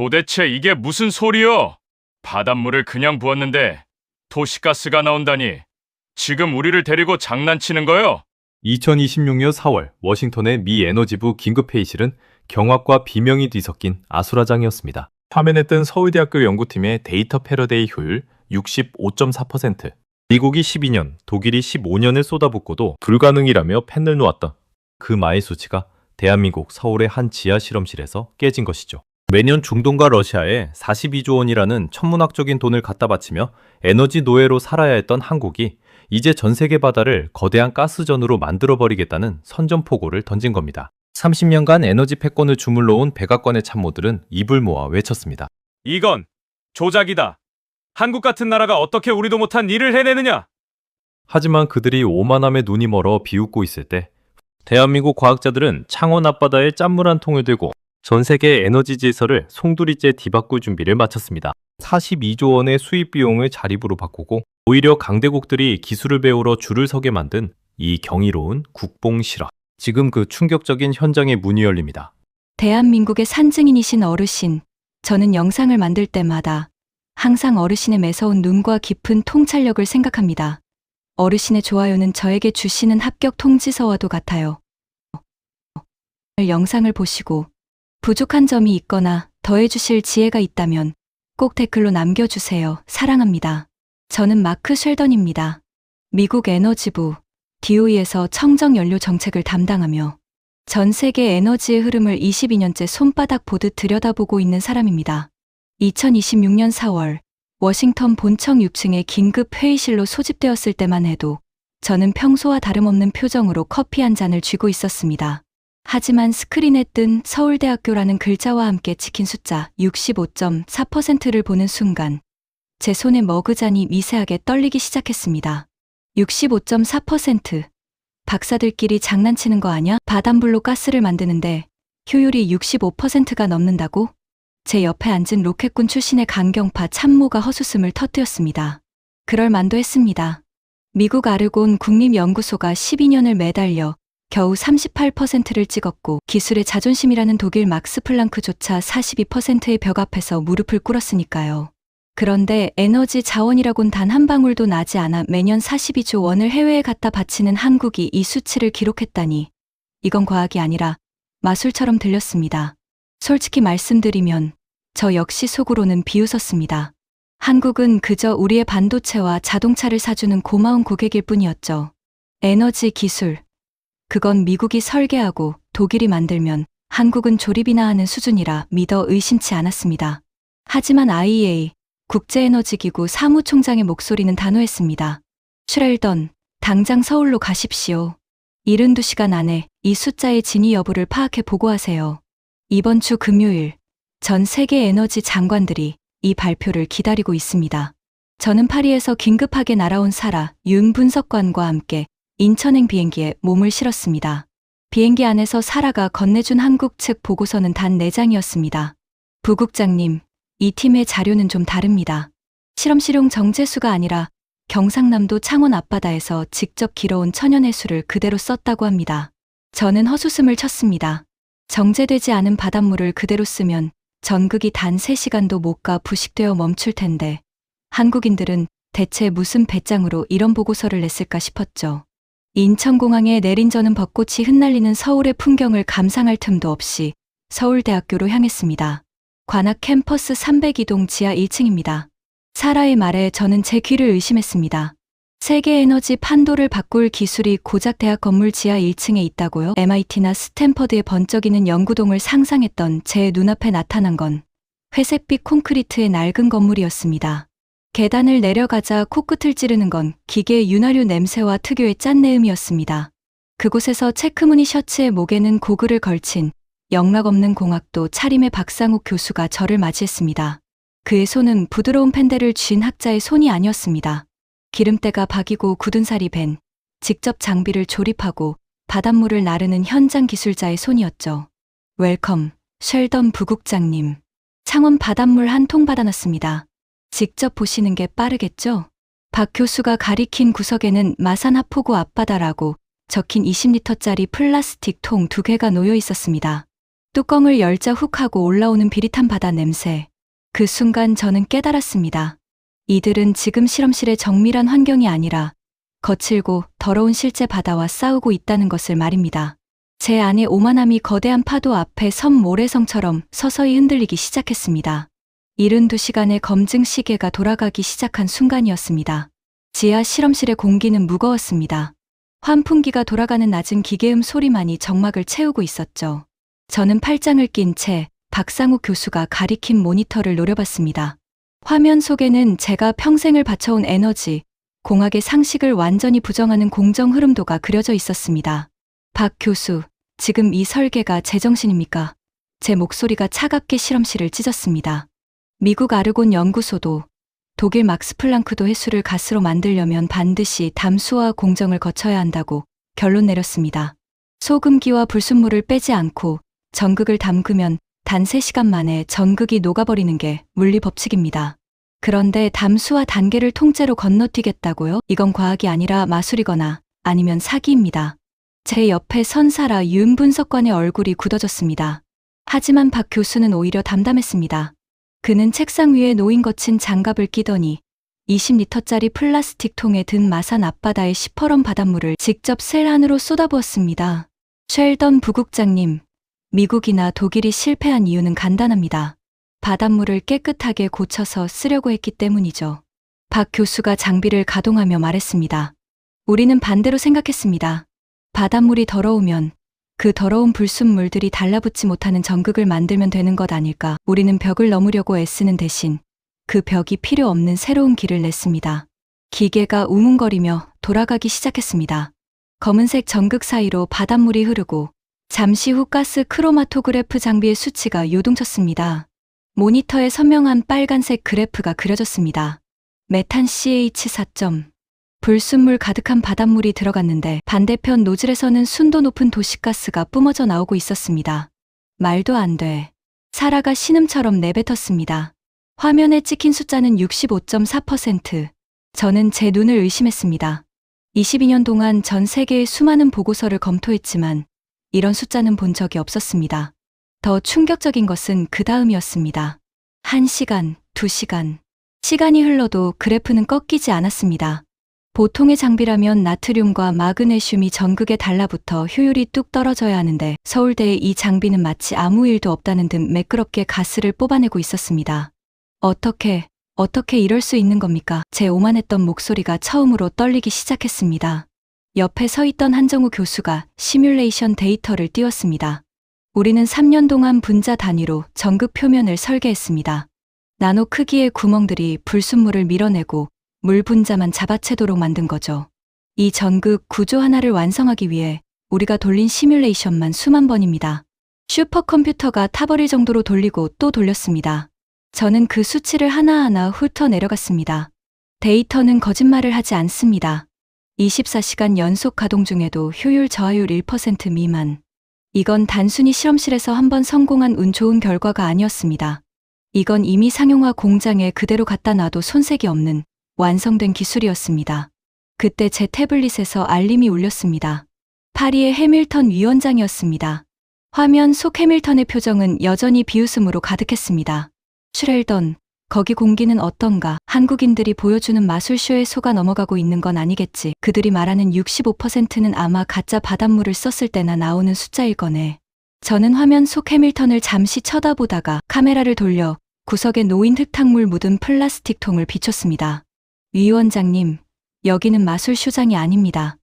도대체 이게 무슨 소리여? 바닷물을 그냥 부었는데 도시가스가 나온다니. 지금 우리를 데리고 장난치는 거요? 2026년 4월 워싱턴의 미 에너지부 긴급회의실은 경악과 비명이 뒤섞인 아수라장이었습니다. 화면에 뜬 서울대학교 연구팀의 데이터 패러데이 효율 65.4%. 미국이 12년, 독일이 15년을 쏟아붓고도 불가능이라며 펜을 놓았다. 그 마의 수치가 대한민국 서울의 한 지하 실험실에서 깨진 것이죠. 매년 중동과 러시아에 42조 원이라는 천문학적인 돈을 갖다 바치며 에너지 노예로 살아야 했던 한국이 이제 전 세계 바다를 거대한 가스전으로 만들어버리겠다는 선전포고를 던진 겁니다. 30년간 에너지 패권을 주물러온 백악관의 참모들은 입을 모아 외쳤습니다. 이건 조작이다. 한국 같은 나라가 어떻게 우리도 못한 일을 해내느냐? 하지만 그들이 오만함에 눈이 멀어 비웃고 있을 때 대한민국 과학자들은 창원 앞바다에 짠물 한 통을 들고 전 세계 에너지 질서를 송두리째 뒤바꿀 준비를 마쳤습니다. 42조 원의 수입 비용을 자립으로 바꾸고 오히려 강대국들이 기술을 배우러 줄을 서게 만든 이 경이로운 국뽕 실험. 지금 그 충격적인 현장에 문이 열립니다. 대한민국의 산증인이신 어르신, 저는 영상을 만들 때마다 항상 어르신의 매서운 눈과 깊은 통찰력을 생각합니다. 어르신의 좋아요는 저에게 주시는 합격 통지서와도 같아요. 영상을 보시고 부족한 점이 있거나 더해주실 지혜가 있다면 꼭 댓글로 남겨주세요. 사랑합니다. 저는 마크 쉘던입니다. 미국 에너지부 DOE에서 청정연료 정책을 담당하며 전 세계 에너지의 흐름을 22년째 손바닥 보듯 들여다보고 있는 사람입니다. 2026년 4월 워싱턴 본청 6층의 긴급 회의실로 소집되었을 때만 해도 저는 평소와 다름없는 표정으로 커피 한 잔을 쥐고 있었습니다. 하지만 스크린에 뜬 서울대학교라는 글자와 함께 찍힌 숫자 65.4%를 보는 순간 제 손의 머그잔이 미세하게 떨리기 시작했습니다. 65.4%. 박사들끼리 장난치는 거 아냐? 바닷물로 가스를 만드는데 효율이 65%가 넘는다고? 제 옆에 앉은 로켓군 출신의 강경파 참모가 헛웃음을 터뜨렸습니다. 그럴 만도 했습니다. 미국 아르곤 국립연구소가 12년을 매달려 겨우 38%를 찍었고 기술의 자존심이라는 독일 막스 플랑크조차 42%의 벽 앞에서 무릎을 꿇었으니까요. 그런데 에너지 자원이라곤 단 한 방울도 나지 않아 매년 42조 원을 해외에 갖다 바치는 한국이 이 수치를 기록했다니 이건 과학이 아니라 마술처럼 들렸습니다. 솔직히 말씀드리면 저 역시 속으로는 비웃었습니다. 한국은 그저 우리의 반도체와 자동차를 사주는 고마운 고객일 뿐이었죠. 에너지 기술, 그건 미국이 설계하고 독일이 만들면 한국은 조립이나 하는 수준이라 믿어 의심치 않았습니다. 하지만 IEA, 국제에너지기구 사무총장의 목소리는 단호했습니다. 슈렐던, 당장 서울로 가십시오. 72시간 안에 이 숫자의 진위 여부를 파악해 보고하세요. 이번 주 금요일, 전 세계 에너지 장관들이 이 발표를 기다리고 있습니다. 저는 파리에서 긴급하게 날아온 사라 윤 분석관과 함께 인천행 비행기에 몸을 실었습니다. 비행기 안에서 사라가 건네준 한국 측 보고서는 단 4장이었습니다. 부국장님, 이 팀의 자료는 좀 다릅니다. 실험실용 정제수가 아니라 경상남도 창원 앞바다에서 직접 길어온 천연해수를 그대로 썼다고 합니다. 저는 헛웃음을 쳤습니다. 정제되지 않은 바닷물을 그대로 쓰면 전극이 단 3시간도 못 가 부식되어 멈출 텐데 한국인들은 대체 무슨 배짱으로 이런 보고서를 냈을까 싶었죠. 인천공항에 내린 저는 벚꽃이 흩날리는 서울의 풍경을 감상할 틈도 없이 서울대학교로 향했습니다. 관악 캠퍼스 302동 지하 1층입니다. 사라의 말에 저는 제 귀를 의심했습니다. 세계 에너지 판도를 바꿀 기술이 고작 대학 건물 지하 1층에 있다고요? MIT나 스탠퍼드의 번쩍이는 연구동을 상상했던 제 눈앞에 나타난 건 회색빛 콘크리트의 낡은 건물이었습니다. 계단을 내려가자 코끝을 찌르는 건 기계의 윤활유 냄새와 특유의 짠내음이었습니다. 그곳에서 체크무늬 셔츠에 목에는 고글을 걸친 영락 없는 공학도 차림의 박상욱 교수가 저를 맞이했습니다. 그의 손은 부드러운 펜대를 쥔 학자의 손이 아니었습니다. 기름때가 박이고 굳은 살이 밴 직접 장비를 조립하고 바닷물을 나르는 현장 기술자의 손이었죠. 웰컴, 쉘던 부국장님. 창원 바닷물 한 통 받아놨습니다. 직접 보시는 게 빠르겠죠? 박 교수가 가리킨 구석에는 마산 하포구 앞바다라고 적힌 20리터짜리 플라스틱 통 2개가 놓여 있었습니다. 뚜껑을 열자 훅 하고 올라오는 비릿한 바다 냄새. 그 순간 저는 깨달았습니다. 이들은 지금 실험실의 정밀한 환경이 아니라 거칠고 더러운 실제 바다와 싸우고 있다는 것을 말입니다. 제 안의 오만함이 거대한 파도 앞에 섬 모래성처럼 서서히 흔들리기 시작했습니다. 72시간의 검증 시계가 돌아가기 시작한 순간이었습니다. 지하 실험실의 공기는 무거웠습니다. 환풍기가 돌아가는 낮은 기계음 소리만이 정막을 채우고 있었죠. 저는 팔짱을 낀 채 박상욱 교수가 가리킨 모니터를 노려봤습니다. 화면 속에는 제가 평생을 바쳐온 에너지, 공학의 상식을 완전히 부정하는 공정 흐름도가 그려져 있었습니다. 박 교수, 지금 이 설계가 제정신입니까? 제 목소리가 차갑게 실험실을 찢었습니다. 미국 아르곤 연구소도, 독일 막스 플랑크도 해수를 가스로 만들려면 반드시 담수화 공정을 거쳐야 한다고 결론 내렸습니다. 소금기와 불순물을 빼지 않고 전극을 담그면 단 3시간 만에 전극이 녹아버리는 게 물리 법칙입니다. 그런데 담수화 단계를 통째로 건너뛰겠다고요? 이건 과학이 아니라 마술이거나 아니면 사기입니다. 제 옆에 선 사라 윤분석관의 얼굴이 굳어졌습니다. 하지만 박 교수는 오히려 담담했습니다. 그는 책상 위에 놓인 거친 장갑을 끼더니 20리터짜리 플라스틱 통에 든 마산 앞바다의 시퍼런 바닷물을 직접 셀 안으로 쏟아부었습니다. 쉘던 부국장님, 미국이나 독일이 실패한 이유는 간단합니다. 바닷물을 깨끗하게 고쳐서 쓰려고 했기 때문이죠. 박 교수가 장비를 가동하며 말했습니다. 우리는 반대로 생각했습니다. 바닷물이 더러우면 그 더러운 불순물들이 달라붙지 못하는 전극을 만들면 되는 것 아닐까. 우리는 벽을 넘으려고 애쓰는 대신 그 벽이 필요 없는 새로운 길을 냈습니다. 기계가 우문거리며 돌아가기 시작했습니다. 검은색 전극 사이로 바닷물이 흐르고 잠시 후 가스 크로마토그래프 장비의 수치가 요동쳤습니다. 모니터에 선명한 빨간색 그래프가 그려졌습니다. 메탄 CH 4점. 불순물 가득한 바닷물이 들어갔는데 반대편 노즐에서는 순도 높은 도시가스가 뿜어져 나오고 있었습니다. 말도 안 돼. 사라가 신음처럼 내뱉었습니다. 화면에 찍힌 숫자는 65.4%. 저는 제 눈을 의심했습니다. 22년 동안 전 세계의 수많은 보고서를 검토했지만 이런 숫자는 본 적이 없었습니다. 더 충격적인 것은 그 다음이었습니다. 1시간, 2시간. 시간이 흘러도 그래프는 꺾이지 않았습니다. 보통의 장비라면 나트륨과 마그네슘이 전극에 달라붙어 효율이 뚝 떨어져야 하는데 서울대의 이 장비는 마치 아무 일도 없다는 듯 매끄럽게 가스를 뽑아내고 있었습니다. 어떻게 이럴 수 있는 겁니까? 제 오만했던 목소리가 처음으로 떨리기 시작했습니다. 옆에 서 있던 한정우 교수가 시뮬레이션 데이터를 띄웠습니다. 우리는 3년 동안 분자 단위로 전극 표면을 설계했습니다. 나노 크기의 구멍들이 불순물을 밀어내고 물 분자만 잡아채도록 만든 거죠. 이 전극 구조 하나를 완성하기 위해 우리가 돌린 시뮬레이션만 수만 번입니다. 슈퍼컴퓨터가 타버릴 정도로 돌리고 또 돌렸습니다. 저는 그 수치를 하나하나 훑어 내려갔습니다. 데이터는 거짓말을 하지 않습니다. 24시간 연속 가동 중에도 효율 저하율 1% 미만. 이건 단순히 실험실에서 한번 성공한 운 좋은 결과가 아니었습니다. 이건 이미 상용화 공장에 그대로 갖다 놔도 손색이 없는 완성된 기술이었습니다. 그때 제 태블릿에서 알림이 울렸습니다. 파리의 해밀턴 위원장이었습니다. 화면 속 해밀턴의 표정은 여전히 비웃음으로 가득했습니다. 슈렐던, 거기 공기는 어떤가? 한국인들이 보여주는 마술쇼에 속아 넘어가고 있는 건 아니겠지. 그들이 말하는 65%는 아마 가짜 바닷물을 썼을 때나 나오는 숫자일 거네. 저는 화면 속 해밀턴을 잠시 쳐다보다가 카메라를 돌려 구석에 놓인 흙탕물 묻은 플라스틱 통을 비췄습니다. 위원장님, 여기는 마술쇼장이 아닙니다.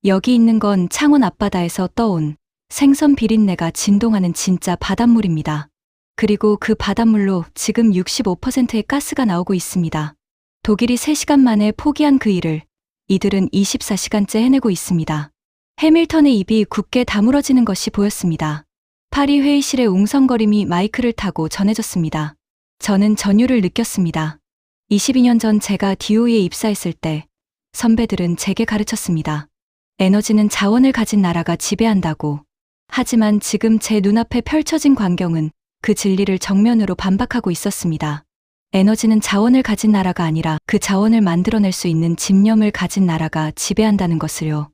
여기 있는 건 창원 앞바다에서 떠온 생선 비린내가 진동하는 진짜 바닷물입니다. 그리고 그 바닷물로 지금 65%의 가스가 나오고 있습니다. 독일이 3시간 만에 포기한 그 일을 이들은 24시간째 해내고 있습니다. 해밀턴의 입이 굳게 다물어지는 것이 보였습니다. 파리 회의실의 웅성거림이 마이크를 타고 전해졌습니다. 저는 전율을 느꼈습니다. 22년 전 제가 DOE에 입사했을 때 선배들은 제게 가르쳤습니다. 에너지는 자원을 가진 나라가 지배한다고. 하지만 지금 제 눈앞에 펼쳐진 광경은 그 진리를 정면으로 반박하고 있었습니다. 에너지는 자원을 가진 나라가 아니라 그 자원을 만들어낼 수 있는 집념을 가진 나라가 지배한다는 것을요.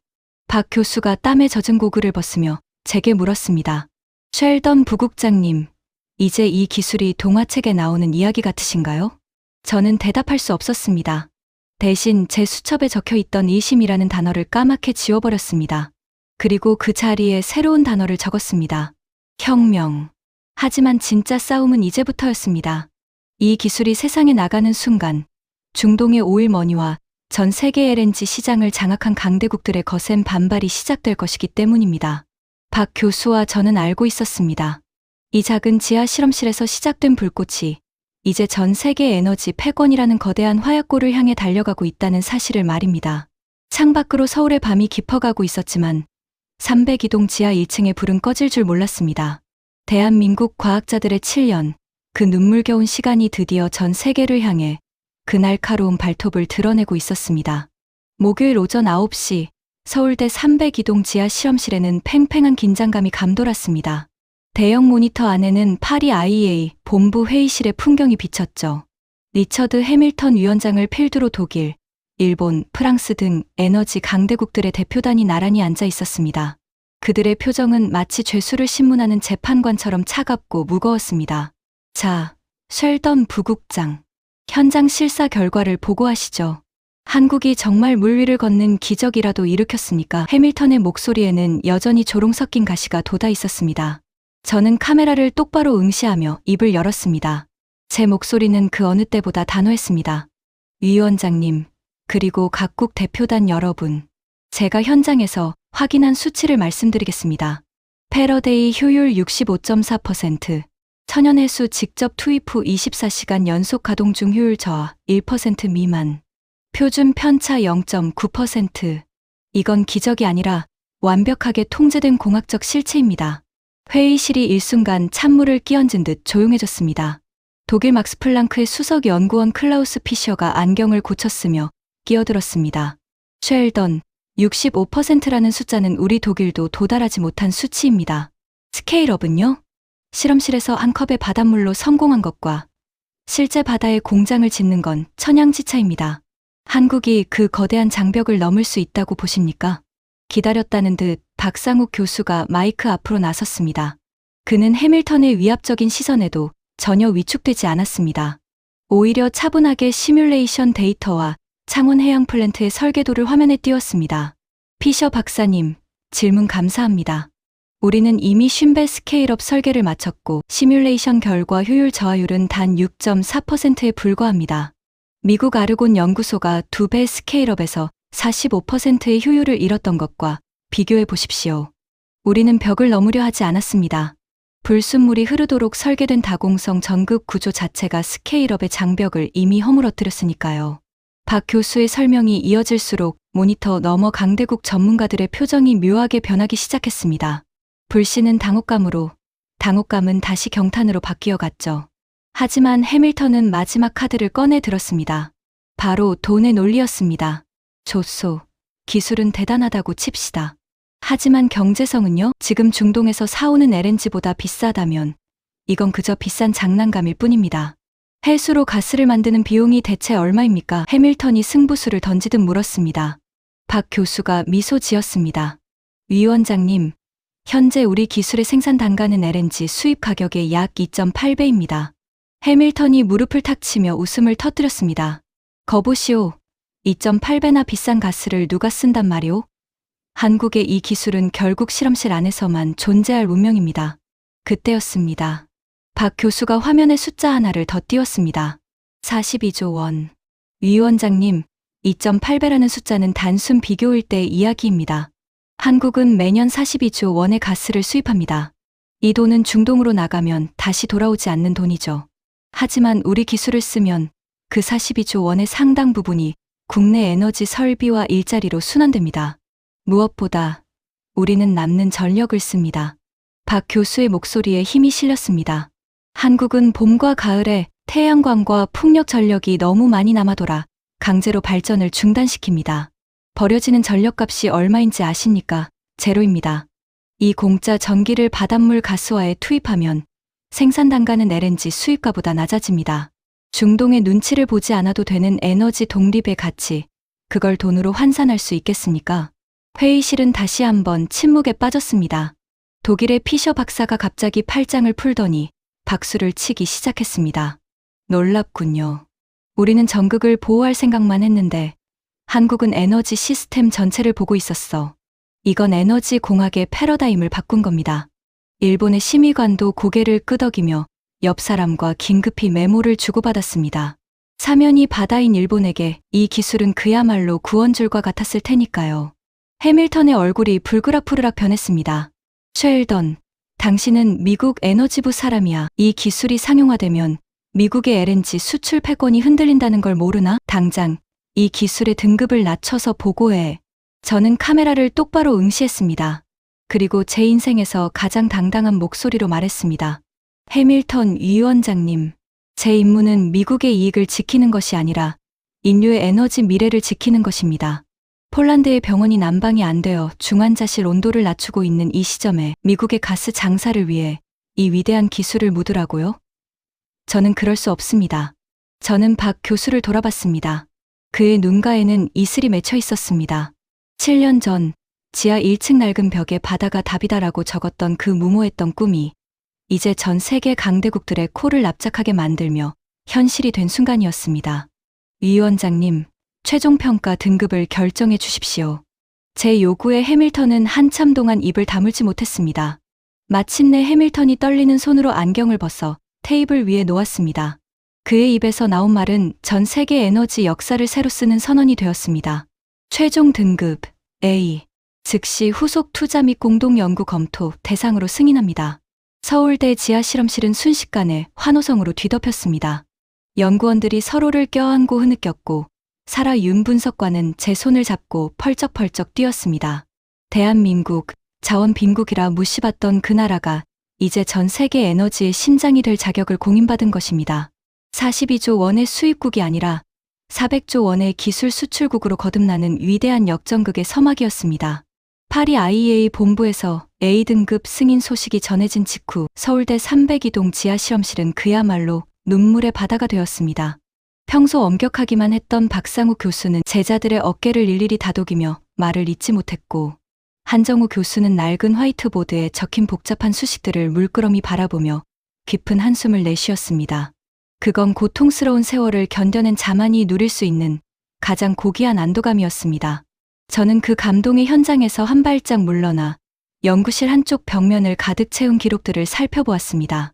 박 교수가 땀에 젖은 고글을 벗으며 제게 물었습니다. 쉘던 부국장님, 이제 이 기술이 동화책에 나오는 이야기 같으신가요? 저는 대답할 수 없었습니다. 대신 제 수첩에 적혀 있던 일심이라는 단어를 까맣게 지워버렸습니다. 그리고 그 자리에 새로운 단어를 적었습니다. 혁명. 하지만 진짜 싸움은 이제부터였습니다. 이 기술이 세상에 나가는 순간 중동의 오일머니와 전 세계 LNG 시장을 장악한 강대국들의 거센 반발이 시작될 것이기 때문입니다. 박 교수와 저는 알고 있었습니다. 이 작은 지하 실험실에서 시작된 불꽃이 이제 전 세계 에너지 패권이라는 거대한 화약고를 향해 달려가고 있다는 사실을 말입니다. 창밖으로 서울의 밤이 깊어가고 있었지만 302동 지하 1층의 불은 꺼질 줄 몰랐습니다. 대한민국 과학자들의 7년, 그 눈물겨운 시간이 드디어 전 세계를 향해 그 날카로운 발톱을 드러내고 있었습니다. 목요일 오전 9시 서울대 302동 지하 실험실에는 팽팽한 긴장감이 감돌았습니다. 대형 모니터 안에는 파리 IEA 본부 회의실의 풍경이 비쳤죠. 리처드 해밀턴 위원장을 필두로 독일, 일본, 프랑스 등 에너지 강대국들의 대표단이 나란히 앉아 있었습니다. 그들의 표정은 마치 죄수를 신문하는 재판관처럼 차갑고 무거웠습니다. 자, 쉘던 부국장. 현장 실사 결과를 보고하시죠. 한국이 정말 물 위를 걷는 기적이라도 일으켰으니까. 해밀턴의 목소리에는 여전히 조롱 섞인 가시가 돋아 있었습니다. 저는 카메라를 똑바로 응시하며 입을 열었습니다. 제 목소리는 그 어느 때보다 단호했습니다. 위원장님, 그리고 각국 대표단 여러분. 제가 현장에서 확인한 수치를 말씀드리겠습니다. 패러데이 효율 65.4%, 천연해수 직접 투입 후 24시간 연속 가동 중 효율 저하 1% 미만, 표준 편차 0.9%. 이건 기적이 아니라 완벽하게 통제된 공학적 실체입니다. 회의실이 일순간 찬물을 끼얹은 듯 조용해졌습니다. 독일 막스플랑크의 수석 연구원 클라우스 피셔가 안경을 고쳤으며 끼어들었습니다. 쉘던, 65%라는 숫자는 우리 독일도 도달하지 못한 수치입니다. 스케일업은요? 실험실에서 한 컵의 바닷물로 성공한 것과 실제 바다에 공장을 짓는 건 천양지차입니다. 한국이 그 거대한 장벽을 넘을 수 있다고 보십니까? 기다렸다는 듯 박상욱 교수가 마이크 앞으로 나섰습니다. 그는 해밀턴의 위압적인 시선에도 전혀 위축되지 않았습니다. 오히려 차분하게 시뮬레이션 데이터와 창원 해양 플랜트의 설계도를 화면에 띄웠습니다. 피셔 박사님, 질문 감사합니다. 우리는 이미 쉰배 스케일업 설계를 마쳤고 시뮬레이션 결과 효율 저하율은 단 6.4%에 불과합니다. 미국 아르곤 연구소가 2배 스케일업에서 45%의 효율을 잃었던 것과 비교해 보십시오. 우리는 벽을 넘으려 하지 않았습니다. 불순물이 흐르도록 설계된 다공성 전극 구조 자체가 스케일업의 장벽을 이미 허물어뜨렸으니까요. 박 교수의 설명이 이어질수록 모니터 너머 강대국 전문가들의 표정이 묘하게 변하기 시작했습니다. 불씨는 당혹감으로, 당혹감은 다시 경탄으로 바뀌어 갔죠. 하지만 해밀턴은 마지막 카드를 꺼내 들었습니다. 바로 돈의 논리였습니다. 좋소. 기술은 대단하다고 칩시다. 하지만 경제성은요? 지금 중동에서 사오는 LNG보다 비싸다면 이건 그저 비싼 장난감일 뿐입니다. 해수로 가스를 만드는 비용이 대체 얼마입니까? 해밀턴이 승부수를 던지듯 물었습니다. 박 교수가 미소 지었습니다. 위원장님, 현재 우리 기술의 생산 단가는 LNG 수입 가격의 약 2.8배입니다. 해밀턴이 무릎을 탁 치며 웃음을 터뜨렸습니다. 거보시오. 2.8배나 비싼 가스를 누가 쓴단 말이오? 한국의 이 기술은 결국 실험실 안에서만 존재할 운명입니다. 그때였습니다. 박 교수가 화면에 숫자 하나를 더 띄웠습니다. 42조 원. 위원장님, 2.8배라는 숫자는 단순 비교일 때의 이야기입니다. 한국은 매년 42조 원의 가스를 수입합니다. 이 돈은 중동으로 나가면 다시 돌아오지 않는 돈이죠. 하지만 우리 기술을 쓰면 그 42조 원의 상당 부분이 국내 에너지 설비와 일자리로 순환됩니다. 무엇보다 우리는 남는 전력을 씁니다. 박 교수의 목소리에 힘이 실렸습니다. 한국은 봄과 가을에 태양광과 풍력 전력이 너무 많이 남아돌아 강제로 발전을 중단시킵니다. 버려지는 전력값이 얼마인지 아십니까? 제로입니다. 이 공짜 전기를 바닷물 가스화에 투입하면 생산 단가는 LNG 수입가보다 낮아집니다. 중동의 눈치를 보지 않아도 되는 에너지 독립의 가치, 그걸 돈으로 환산할 수 있겠습니까? 회의실은 다시 한번 침묵에 빠졌습니다. 독일의 피셔 박사가 갑자기 팔짱을 풀더니 박수를 치기 시작했습니다. 놀랍군요. 우리는 전극을 보호할 생각만 했는데 한국은 에너지 시스템 전체를 보고 있었어. 이건 에너지 공학의 패러다임을 바꾼 겁니다. 일본의 심의관도 고개를 끄덕이며 옆 사람과 긴급히 메모를 주고받았습니다. 사면이 바다인 일본에게 이 기술은 그야말로 구원줄과 같았을 테니까요. 해밀턴의 얼굴이 불그락푸르락 변했습니다. 쉘던, 당신은 미국 에너지부 사람이야. 이 기술이 상용화되면 미국의 LNG 수출 패권이 흔들린다는 걸 모르나? 당장 이 기술의 등급을 낮춰서 보고해. 저는 카메라를 똑바로 응시했습니다. 그리고 제 인생에서 가장 당당한 목소리로 말했습니다. 해밀턴 위원장님, 제 임무는 미국의 이익을 지키는 것이 아니라 인류의 에너지 미래를 지키는 것입니다. 폴란드의 병원이 난방이 안 되어 중환자실 온도를 낮추고 있는 이 시점에 미국의 가스 장사를 위해 이 위대한 기술을 묻으라고요? 저는 그럴 수 없습니다. 저는 박 교수를 돌아봤습니다. 그의 눈가에는 이슬이 맺혀 있었습니다. 7년 전 지하 1층 낡은 벽에 바다가 답이다라고 적었던 그 무모했던 꿈이 이제 전 세계 강대국들의 코를 납작하게 만들며 현실이 된 순간이었습니다. 위원장님, 최종 평가 등급을 결정해 주십시오. 제 요구에 해밀턴은 한참 동안 입을 다물지 못했습니다. 마침내 해밀턴이 떨리는 손으로 안경을 벗어 테이블 위에 놓았습니다. 그의 입에서 나온 말은 전 세계 에너지 역사를 새로 쓰는 선언이 되었습니다. 최종 등급 A, 즉시 후속 투자 및 공동 연구 검토 대상으로 승인합니다. 서울대 지하실험실은 순식간에 환호성으로 뒤덮였습니다. 연구원들이 서로를 껴안고 흐느꼈고 사라 윤 분석관은 제 손을 잡고 펄쩍펄쩍 뛰었습니다. 대한민국, 자원 빈국이라 무시받던 그 나라가 이제 전 세계 에너지의 심장이 될 자격을 공인받은 것입니다. 42조 원의 수입국이 아니라 400조 원의 기술 수출국으로 거듭나는 위대한 역전극의 서막이었습니다. 파리 IEA 본부에서 A등급 승인 소식이 전해진 직후 서울대 302동 지하실험실은 그야말로 눈물의 바다가 되었습니다. 평소 엄격하기만 했던 박상우 교수는 제자들의 어깨를 일일이 다독이며 말을 잇지 못했고 한정우 교수는 낡은 화이트보드에 적힌 복잡한 수식들을 물끄러미 바라보며 깊은 한숨을 내쉬었습니다. 그건 고통스러운 세월을 견뎌낸 자만이 누릴 수 있는 가장 고귀한 안도감이었습니다. 저는 그 감동의 현장에서 한 발짝 물러나 연구실 한쪽 벽면을 가득 채운 기록들을 살펴보았습니다.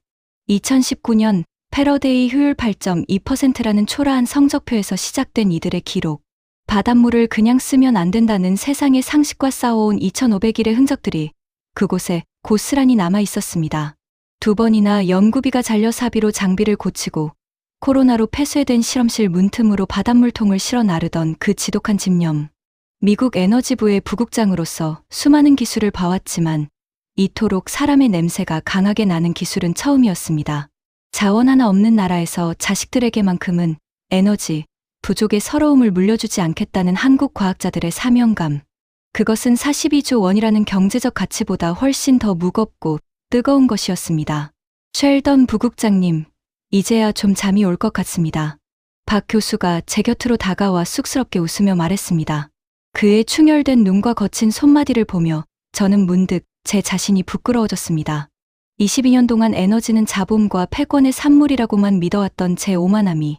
2019년 패러데이 효율 8.2%라는 초라한 성적표에서 시작된 이들의 기록. 바닷물을 그냥 쓰면 안 된다는 세상의 상식과 싸워온 2500일의 흔적들이 그곳에 고스란히 남아 있었습니다. 2번이나 연구비가 잘려 사비로 장비를 고치고 코로나로 폐쇄된 실험실 문틈으로 바닷물통을 실어 나르던 그 지독한 집념. 미국 에너지부의 부국장으로서 수많은 기술을 봐왔지만 이토록 사람의 냄새가 강하게 나는 기술은 처음이었습니다. 자원 하나 없는 나라에서 자식들에게만큼은 에너지, 부족의 서러움을 물려주지 않겠다는 한국 과학자들의 사명감. 그것은 42조 원이라는 경제적 가치보다 훨씬 더 무겁고 뜨거운 것이었습니다. 쉘던 부국장님, 이제야 좀 잠이 올 것 같습니다. 박 교수가 제 곁으로 다가와 쑥스럽게 웃으며 말했습니다. 그의 충혈된 눈과 거친 손마디를 보며 저는 문득 제 자신이 부끄러워졌습니다. 22년 동안 에너지는 자본과 패권의 산물이라고만 믿어왔던 제 오만함이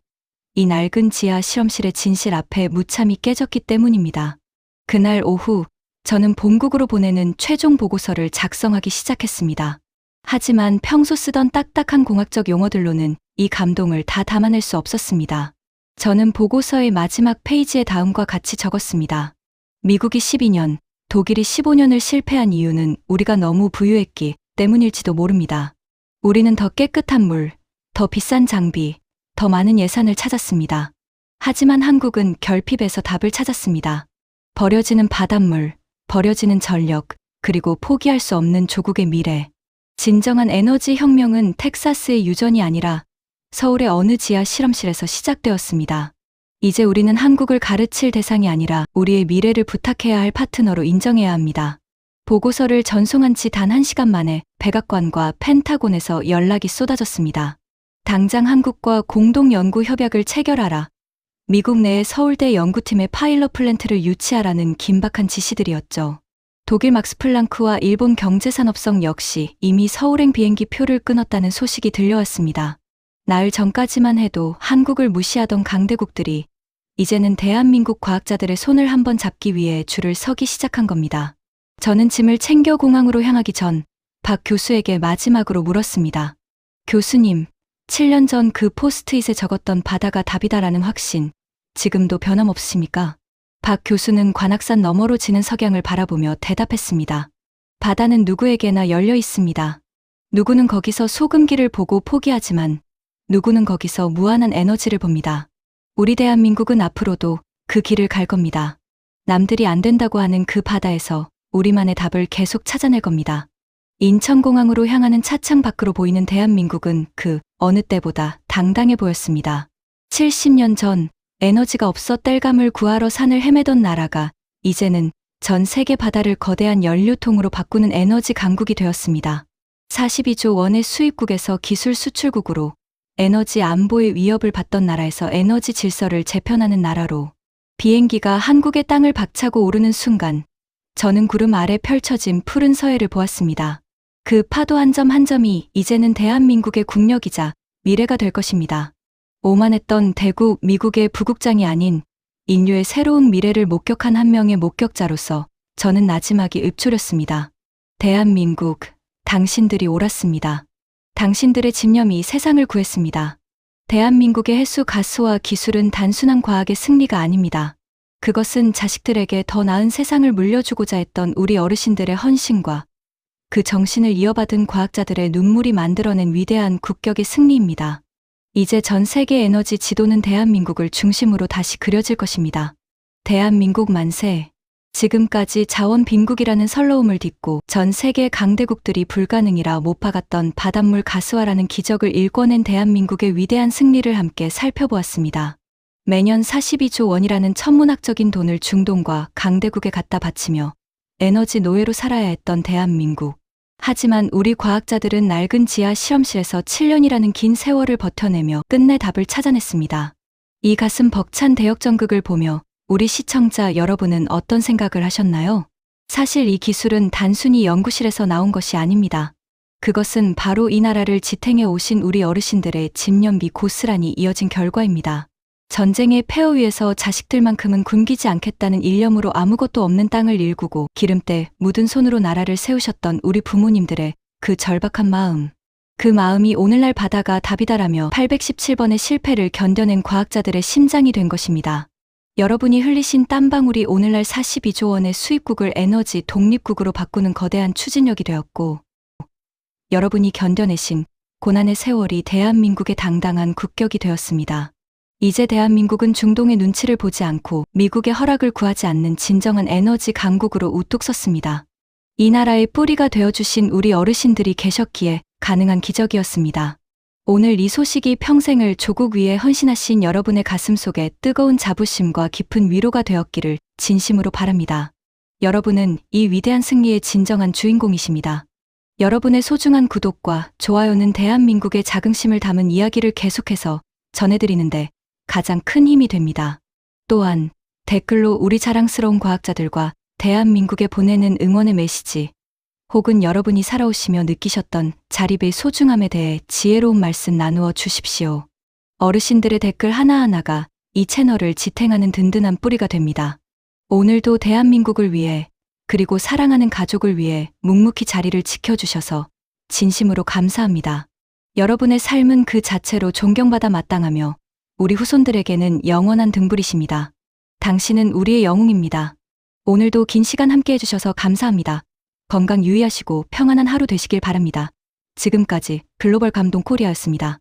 이 낡은 지하 실험실의 진실 앞에 무참히 깨졌기 때문입니다. 그날 오후 저는 본국으로 보내는 최종 보고서를 작성하기 시작했습니다. 하지만 평소 쓰던 딱딱한 공학적 용어들로는 이 감동을 다 담아낼 수 없었습니다. 저는 보고서의 마지막 페이지에 다음과 같이 적었습니다. 미국이 12년, 독일이 15년을 실패한 이유는 우리가 너무 부유했기 때문일지도 모릅니다. 우리는 더 깨끗한 물, 더 비싼 장비, 더 많은 예산을 찾았습니다. 하지만 한국은 결핍에서 답을 찾았습니다. 버려지는 바닷물, 버려지는 전력, 그리고 포기할 수 없는 조국의 미래. 진정한 에너지 혁명은 텍사스의 유전이 아니라 서울의 어느 지하 실험실에서 시작되었습니다. 이제 우리는 한국을 가르칠 대상이 아니라 우리의 미래를 부탁해야 할 파트너로 인정해야 합니다. 보고서를 전송한 지 단 1시간 만에 백악관과 펜타곤에서 연락이 쏟아졌습니다. 당장 한국과 공동 연구 협약을 체결하라. 미국 내에 서울대 연구팀의 파일럿 플랜트를 유치하라는 긴박한 지시들이었죠. 독일 막스플랑크와 일본 경제산업성 역시 이미 서울행 비행기 표를 끊었다는 소식이 들려왔습니다. 나흘 전까지만 해도 한국을 무시하던 강대국들이 이제는 대한민국 과학자들의 손을 한번 잡기 위해 줄을 서기 시작한 겁니다. 저는 짐을 챙겨 공항으로 향하기 전 박 교수에게 마지막으로 물었습니다. 교수님, 7년 전 그 포스트잇에 적었던 바다가 답이다라는 확신, 지금도 변함없으십니까? 박 교수는 관악산 너머로 지는 석양을 바라보며 대답했습니다. 바다는 누구에게나 열려 있습니다. 누구는 거기서 소금기를 보고 포기하지만 누구는 거기서 무한한 에너지를 봅니다. 우리 대한민국은 앞으로도 그 길을 갈 겁니다. 남들이 안 된다고 하는 그 바다에서 우리만의 답을 계속 찾아낼 겁니다. 인천공항으로 향하는 차창 밖으로 보이는 대한민국은 그 어느 때보다 당당해 보였습니다. 70년 전 에너지가 없어 땔감을 구하러 산을 헤매던 나라가 이제는 전 세계 바다를 거대한 연료통으로 바꾸는 에너지 강국이 되었습니다. 42조 원의 수입국에서 기술 수출국으로 에너지 안보의 위협을 받던 나라에서 에너지 질서를 재편하는 나라로 비행기가 한국의 땅을 박차고 오르는 순간 저는 구름 아래 펼쳐진 푸른 서해를 보았습니다. 그 파도 한 점 한 점이 이제는 대한민국의 국력이자 미래가 될 것입니다. 오만했던 대국, 미국의 부국장이 아닌 인류의 새로운 미래를 목격한 한 명의 목격자로서 저는 나지막이 읊조렸습니다. 대한민국, 당신들이 옳았습니다. 당신들의 집념이 세상을 구했습니다. 대한민국의 해수 가스와 기술은 단순한 과학의 승리가 아닙니다. 그것은 자식들에게 더 나은 세상을 물려주고자 했던 우리 어르신들의 헌신과 그 정신을 이어받은 과학자들의 눈물이 만들어낸 위대한 국격의 승리입니다. 이제 전 세계 에너지 지도는 대한민국을 중심으로 다시 그려질 것입니다. 대한민국 만세. 지금까지 자원 빈국이라는 설러움을 딛고 전 세계 강대국들이 불가능이라 못 박았던 바닷물 가스화라는 기적을 일궈낸 대한민국의 위대한 승리를 함께 살펴보았습니다. 매년 42조 원이라는 천문학적인 돈을 중동과 강대국에 갖다 바치며 에너지 노예로 살아야 했던 대한민국. 하지만 우리 과학자들은 낡은 지하 실험실에서 7년이라는 긴 세월을 버텨내며 끝내 답을 찾아냈습니다. 이 가슴 벅찬 대역전극을 보며 우리 시청자 여러분은 어떤 생각을 하셨나요? 사실 이 기술은 단순히 연구실에서 나온 것이 아닙니다. 그것은 바로 이 나라를 지탱해 오신 우리 어르신들의 집념이 고스란히 이어진 결과입니다. 전쟁의 폐허 위에서 자식들만큼은 굶기지 않겠다는 일념으로 아무것도 없는 땅을 일구고 기름때 묻은 손으로 나라를 세우셨던 우리 부모님들의 그 절박한 마음. 그 마음이 오늘날 바다가 답이다라며 817번의 실패를 견뎌낸 과학자들의 심장이 된 것입니다. 여러분이 흘리신 땀방울이 오늘날 42조 원의 수입국을 에너지 독립국으로 바꾸는 거대한 추진력이 되었고, 여러분이 견뎌내신 고난의 세월이 대한민국의 당당한 국격이 되었습니다. 이제 대한민국은 중동의 눈치를 보지 않고 미국의 허락을 구하지 않는 진정한 에너지 강국으로 우뚝 섰습니다. 이 나라의 뿌리가 되어주신 우리 어르신들이 계셨기에 가능한 기적이었습니다. 오늘 이 소식이 평생을 조국 위에 헌신하신 여러분의 가슴 속에 뜨거운 자부심과 깊은 위로가 되었기를 진심으로 바랍니다. 여러분은 이 위대한 승리의 진정한 주인공이십니다. 여러분의 소중한 구독과 좋아요는 대한민국의 자긍심을 담은 이야기를 계속해서 전해드리는데 가장 큰 힘이 됩니다. 또한 댓글로 우리 자랑스러운 과학자들과 대한민국에 보내는 응원의 메시지, 혹은 여러분이 살아오시며 느끼셨던 자립의 소중함에 대해 지혜로운 말씀 나누어 주십시오. 어르신들의 댓글 하나하나가 이 채널을 지탱하는 든든한 뿌리가 됩니다. 오늘도 대한민국을 위해, 그리고 사랑하는 가족을 위해 묵묵히 자리를 지켜주셔서 진심으로 감사합니다. 여러분의 삶은 그 자체로 존경받아 마땅하며 우리 후손들에게는 영원한 등불이십니다. 당신은 우리의 영웅입니다. 오늘도 긴 시간 함께 해주셔서 감사합니다. 건강 유의하시고 평안한 하루 되시길 바랍니다. 지금까지 글로벌 감동 코리아였습니다.